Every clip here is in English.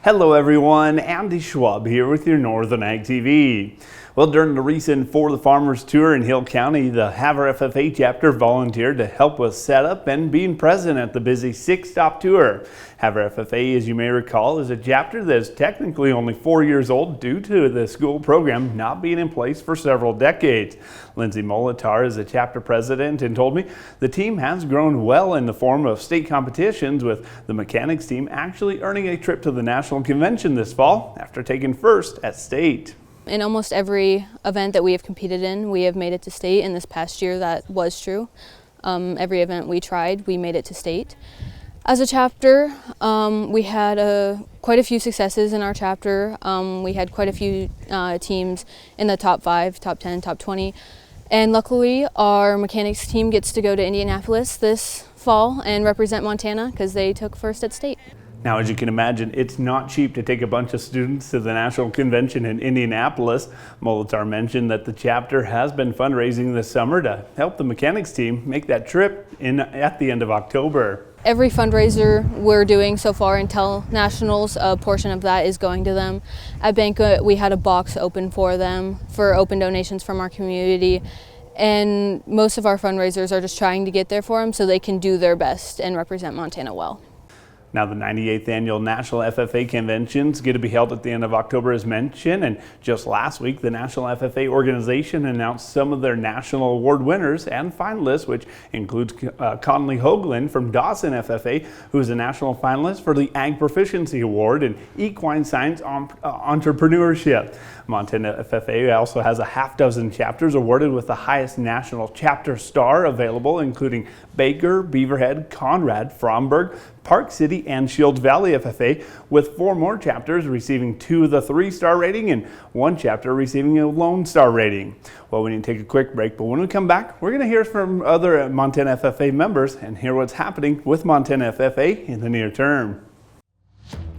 Hello everyone, Andy Schwab here with your Northern Ag TV. Well, during the recent For the Farmers tour in Hill County, the Havre FFA chapter volunteered to help with setup and being present at the busy 6-stop tour. Havre FFA, as you may recall, is a chapter that is technically only 4 years old due to the school program not being in place for several decades. Lindsay Molitar is the chapter president and told me the team has grown well in the form of state competitions, with the mechanics team actually earning a trip to the national convention this fall after taking first at state. In almost every event that we have competed in, we have made it to state, and this past year that was true. Every event we tried, we made it to state. As a chapter, we had quite a few successes in our chapter. We had quite a few teams in the top 5, top 10, top 20. And luckily, our mechanics team gets to go to Indianapolis this fall and represent Montana because they took first at state. Now, as you can imagine, it's not cheap to take a bunch of students to the national convention in Indianapolis. Molitar mentioned that the chapter has been fundraising this summer to help the mechanics team make that trip at the end of October. Every fundraiser we're doing so far until nationals, a portion of that is going to them. At Banquet, we had a box open for them for open donations from our community. And most of our fundraisers are just trying to get there for them so they can do their best and represent Montana well. Now, the 98th Annual National FFA Convention is going to be held at the end of October, as mentioned, and just last week, the National FFA organization announced some of their national award winners and finalists, which includes Conley Hoagland from Dawson FFA, who is a national finalist for the Ag Proficiency Award in Equine Science Entrepreneurship. Montana FFA also has a half-dozen chapters awarded with the highest national chapter star available, including Baker, Beaverhead, Conrad, Fromberg, Park City, and Shield Valley FFA, with 4 more chapters receiving 2 of the 3-star rating and 1 chapter receiving a Lone Star rating. Well, we need to take a quick break, but when we come back, we're going to hear from other Montana FFA members and hear what's happening with Montana FFA in the near term.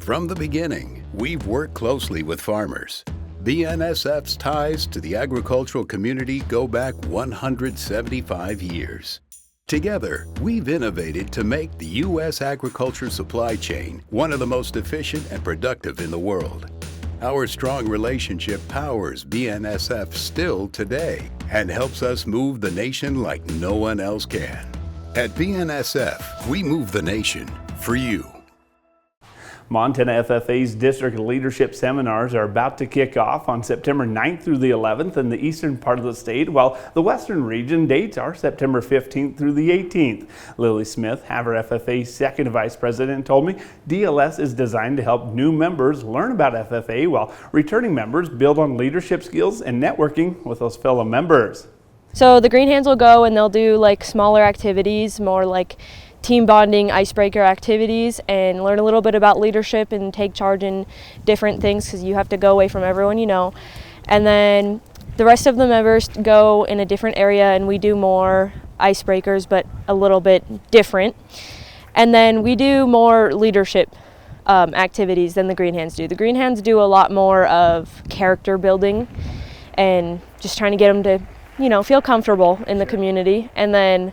From the beginning, we've worked closely with farmers. BNSF's ties to the agricultural community go back 175 years. Together, we've innovated to make the U.S. agriculture supply chain one of the most efficient and productive in the world. Our strong relationship powers BNSF still today and helps us move the nation like no one else can. At BNSF, we move the nation for you. Montana FFA's district leadership seminars are about to kick off on September 9th through the 11th in the eastern part of the state, while the western region dates are September 15th through the 18th. Lily Smith, Havre FFA's second vice president, told me DLS is designed to help new members learn about FFA, while returning members build on leadership skills and networking with those fellow members. So the Green Hands will go and they'll do like smaller activities, more like team bonding, icebreaker activities, and learn a little bit about leadership and take charge in different things because you have to go away from everyone you know. And then the rest of the members go in a different area and we do more icebreakers but a little bit different. And then we do more leadership activities than the Green Hands do. The Green Hands do a lot more of character building and just trying to get them to, you know, feel comfortable in the community. And then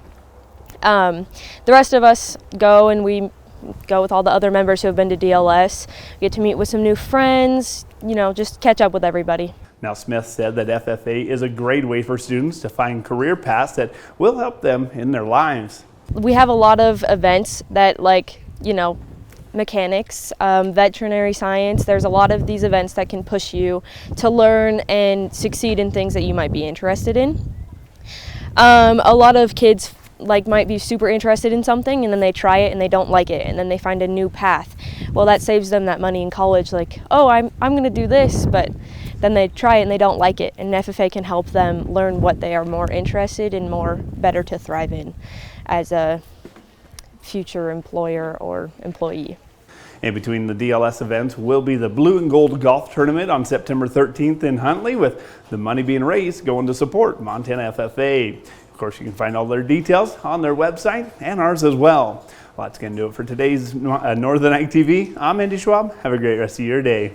the rest of us go and we go with all the other members who have been to DLS, get to meet with some new friends, you know, just catch up with everybody. Now, Smith said that FFA is a great way for students to find career paths that will help them in their lives. We have a lot of events that, like, you know, mechanics, veterinary science. There's a lot of these events that can push you to learn and succeed in things that you might be interested in. A lot of kids might be super interested in something and then they try it and they don't like it and then they find a new path. Well, that saves them that money in college, like, oh, I'm going to do this, but then they try it and they don't like it, and FFA can help them learn what they are more interested in, better to thrive in as a future employer or employee. In between the DLS events will be the Blue and Gold Golf Tournament on September 13th in Huntley, with the money being raised going to support Montana FFA. Of course, you can find all their details on their website and ours as well. Well, that's going to do it for today's Northern Ag TV. I'm Andy Schwab. Have a great rest of your day.